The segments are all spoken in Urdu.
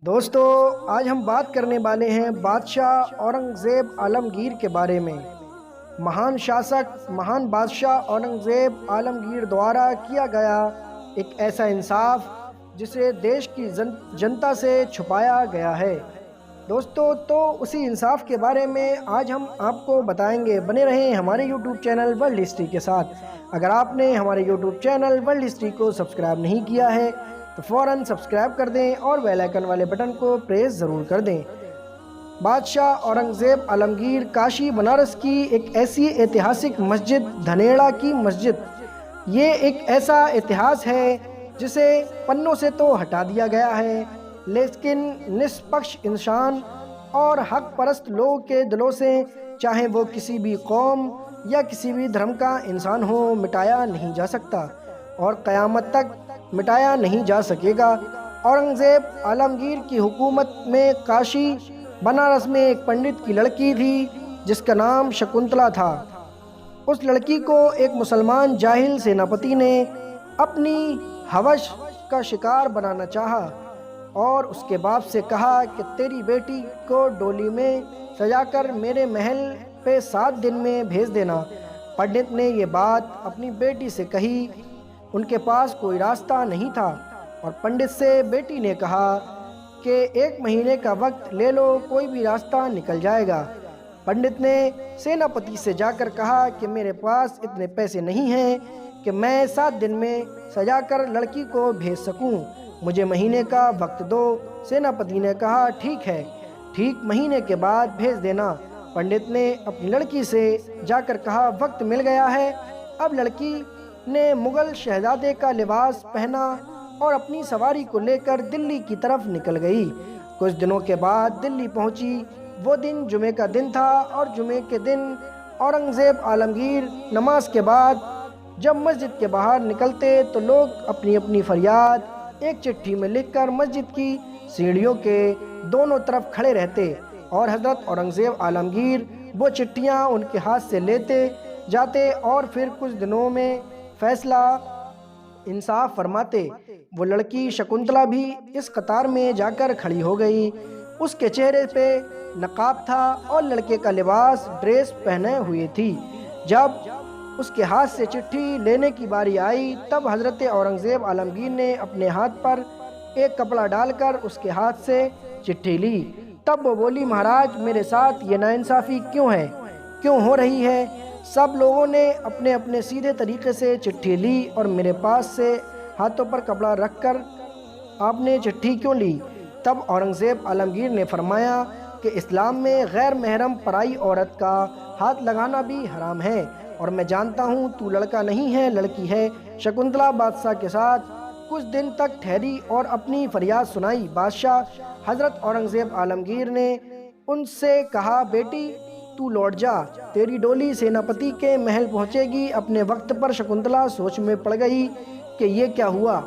دوستو، آج ہم بات کرنے والے ہیں بادشاہ اورنگزیب عالمگیر کے بارے میں۔ مہان شاسک، مہان بادشاہ اورنگزیب عالمگیر دوارا کیا گیا ایک ایسا انصاف جسے دیش کی جنتا سے چھپایا گیا ہے۔ دوستو، تو اسی انصاف کے بارے میں آج ہم آپ کو بتائیں گے۔ بنے رہیں ہمارے یوٹیوب چینل ورلڈ ہسٹری کے ساتھ۔ اگر آپ نے ہمارے یوٹیوب چینل ورلڈ ہسٹری کو سبسکرائب نہیں کیا ہے تو فوراً سبسکرائب کر دیں اور بیل آئیکن والے بٹن کو پریس ضرور کر دیں۔ بادشاہ اورنگزیب عالمگیر کاشی بنارس کی ایک ایسی ایتہاسک مسجد دھنیڑا کی مسجد، یہ ایک ایسا اتہاس ہے جسے پنوں سے تو ہٹا دیا گیا ہے، لیکن نسپکش انسان اور حق پرست لوگوں کے دلوں سے، چاہے وہ کسی بھی قوم یا کسی بھی دھرم کا انسان ہو، مٹایا نہیں جا سکتا اور قیامت تک مٹایا نہیں جا سکے گا۔ اورنگزیب عالمگیر کی حکومت میں کاشی بنارس میں ایک پنڈت کی لڑکی تھی جس کا نام شکنتلا تھا۔ اس لڑکی کو ایک مسلمان جاہل سیناپتی نے اپنی ہوس کا شکار بنانا چاہا اور اس کے باپ سے کہا کہ تیری بیٹی کو ڈولی میں سجا کر میرے محل پہ 7 دن میں بھیج دینا۔ پنڈت نے یہ بات اپنی بیٹی سے کہی۔ ان کے پاس کوئی راستہ نہیں تھا اور پنڈت سے بیٹی نے کہا کہ 1 مہینے کا وقت لے لو، کوئی بھی راستہ نکل جائے گا۔ پنڈت نے سیناپتی سے جا کر کہا کہ میرے پاس اتنے پیسے نہیں ہیں کہ میں 7 دن میں سجا کر لڑکی کو بھیج سکوں، مجھے مہینے کا وقت دو۔ سیناپتی نے کہا ٹھیک ہے، ٹھیک مہینے کے بعد بھیج دینا۔ پنڈت نے اپنی لڑکی سے جا کر کہا وقت مل گیا ہے۔ اب لڑکی نے مغل شہزادے کا لباس پہنا اور اپنی سواری کو لے کر دلی کی طرف نکل گئی۔ کچھ دنوں کے بعد دلی پہنچی۔ وہ دن جمعے کا دن تھا اور جمعے کے دن اورنگزیب عالمگیر نماز کے بعد جب مسجد کے باہر نکلتے تو لوگ اپنی اپنی فریاد ایک چٹھی میں لکھ کر مسجد کی سیڑھیوں کے دونوں طرف کھڑے رہتے اور حضرت اورنگزیب عالمگیر وہ چٹھیاں ان کے ہاتھ سے لیتے جاتے اور پھر کچھ دنوں میں فیصلہ انصاف فرماتے۔ وہ لڑکی شکنتلا بھی اس قطار میں جا کر کھڑی ہو گئی۔ اس کے چہرے پہ نقاب تھا اور لڑکے کا لباس ڈریس پہنے ہوئی تھی۔ جب اس کے ہاتھ سے چٹھی لینے کی باری آئی تب حضرت اورنگزیب عالمگیر نے اپنے ہاتھ پر ایک کپڑا ڈال کر اس کے ہاتھ سے چٹھی لی۔ تب وہ بولی مہاراج، میرے ساتھ یہ ناانصافی کیوں ہے، کیوں ہو رہی ہے؟ سب لوگوں نے اپنے اپنے سیدھے طریقے سے چٹھی لی اور میرے پاس سے ہاتھوں پر کپڑا رکھ کر آپ نے چٹھی کیوں لی؟ تب اورنگزیب عالمگیر نے فرمایا کہ اسلام میں غیر محرم پرائی عورت کا ہاتھ لگانا بھی حرام ہے اور میں جانتا ہوں تو لڑکا نہیں ہے، لڑکی ہے۔ شکنتلا بادشاہ کے ساتھ کچھ دن تک ٹھہری اور اپنی فریاد سنائی۔ بادشاہ حضرت اورنگزیب عالمگیر نے ان سے کہا بیٹی تو لوٹ جا، تیری ڈولی سیناپتی کے محل پہنچے گی۔ اپنے وقت پر شکنتلا سوچ میں پڑ گئی کہ یہ کیا ہوا۔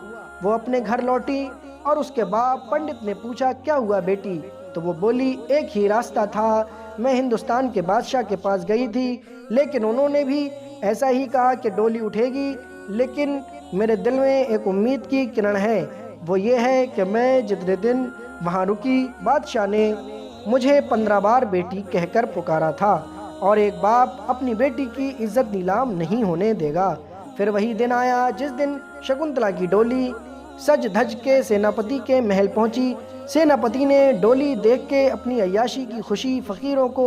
وہ اپنے گھر لوٹی اور اس کے باپ پنڈت نے پوچھا کیا ہوا بیٹی؟ تو وہ بولی ایک ہی راستہ تھا، میں ہندوستان کے بادشاہ کے پاس گئی تھی لیکن انہوں نے بھی ایسا ہی کہا کہ ڈولی اٹھے گی، لیکن میرے دل میں ایک امید کی کرن ہے، وہ یہ ہے کہ میں جتنے دن وہاں رکی بادشاہ نے مجھے 15 بار بیٹی کہہ کر پکارا تھا اور ایک باپ اپنی بیٹی کی عزت نیلام نہیں ہونے دے گا۔ پھر وہی دن آیا جس دن شکنتلا کی ڈولی سج دھج کے سیناپتی کے محل پہنچی۔ سیناپتی نے ڈولی دیکھ کے اپنی عیاشی کی خوشی فقیروں کو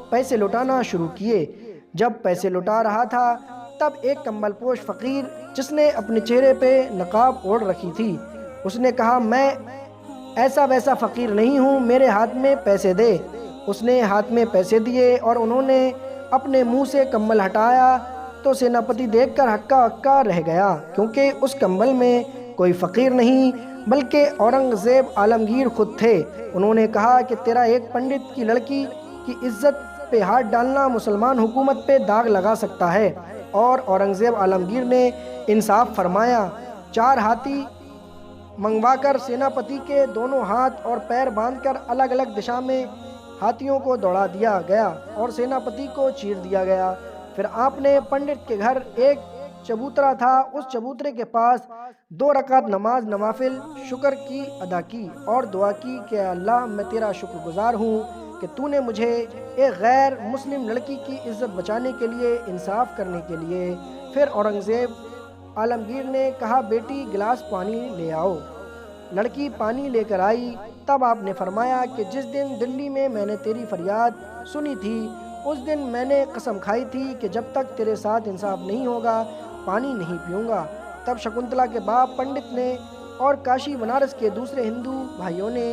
پیسے لوٹانا شروع کیے۔ جب پیسے لوٹا رہا تھا تب ایک کمبل پوش فقیر جس نے اپنے چہرے پہ نقاب اوڑھ رکھی تھی، اس نے کہا میں ایسا ویسا فقیر نہیں ہوں، میرے ہاتھ میں پیسے دے۔ اس نے ہاتھ میں پیسے دیے اور انہوں نے اپنے منہ سے کمبل ہٹایا تو سیناپتی دیکھ کر ہکا ہکا رہ گیا، کیونکہ اس کمبل میں کوئی فقیر نہیں بلکہ اورنگزیب عالمگیر خود تھے۔ انہوں نے کہا کہ تیرا ایک پنڈت کی لڑکی کی عزت پہ ہاتھ ڈالنا مسلمان حکومت پہ داغ لگا سکتا ہے۔ اور اورنگزیب عالمگیر نے انصاف فرمایا۔ 4 ہاتھی منگوا کر سیناپتی کے دونوں ہاتھ اور پیر باندھ کر الگ الگ دشا میں ہاتھیوں کو دوڑا دیا گیا اور سیناپتی کو چیر دیا گیا۔ پھر آپ نے پنڈت کے گھر ایک چبوترا تھا، اس چبوترے کے پاس 2 رکعت نماز نوافل شکر کی ادا کی اور دعا کی کہ اللہ میں تیرا شکر گزار ہوں کہ تو نے مجھے ایک غیر مسلم لڑکی کی عزت بچانے کے لیے، انصاف کرنے کے لیے۔ پھر اورنگزیب عالمگیر نے کہا بیٹی گلاس پانی لے آؤ۔ لڑکی پانی لے کر آئی۔ تب آپ نے فرمایا کہ جس دن دلی میں میں نے تیری فریاد سنی تھی اس دن میں نے قسم کھائی تھی کہ جب تک تیرے ساتھ انصاف نہیں ہوگا پانی نہیں پیوں گا۔ تب شکنتلا کے باپ پنڈت نے اور کاشی بنارس کے دوسرے ہندو بھائیوں نے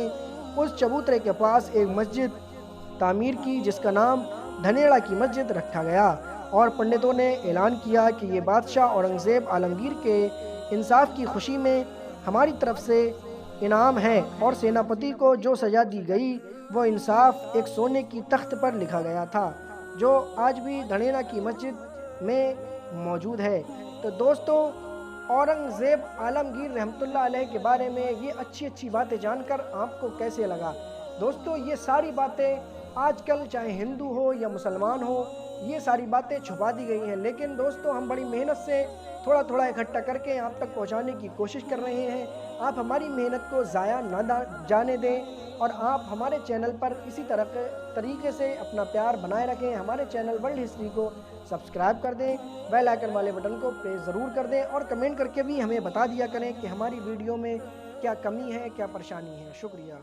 اس چبوترے کے پاس ایک مسجد تعمیر کی جس کا نام دھنیڑا کی مسجد رکھا گیا، اور پنڈتوں نے اعلان کیا کہ یہ بادشاہ اورنگزیب عالمگیر کے انصاف کی خوشی میں ہماری طرف سے انعام ہے، اور سیناپتی کو جو سزا دی گئی وہ انصاف ایک سونے کی تخت پر لکھا گیا تھا جو آج بھی دھنیڑا کی مسجد میں موجود ہے۔ تو دوستو، اورنگزیب عالمگیر رحمۃ اللہ علیہ کے بارے میں یہ اچھی باتیں جان کر آپ کو کیسے لگا؟ دوستو، یہ ساری باتیں آج کل چاہے ہندو ہو یا مسلمان ہو یہ ساری باتیں چھپا دی گئی ہیں، لیکن دوستو ہم بڑی محنت سے تھوڑا تھوڑا اکٹھا کر کے آپ تک پہنچانے کی کوشش کر رہے ہیں۔ آپ ہماری محنت کو ضائع نہ جانے دیں اور آپ ہمارے چینل پر اسی طریقے سے اپنا پیار بنائے رکھیں۔ ہمارے چینل ورلڈ ہسٹری کو سبسکرائب کر دیں، بیل آئیکن والے بٹن کو پریس ضرور کر دیں، اور کمنٹ کر کے بھی ہمیں بتا دیا کریں کہ ہماری ویڈیو میں کیا کمی ہے، کیا پریشانی ہے۔ شکریہ۔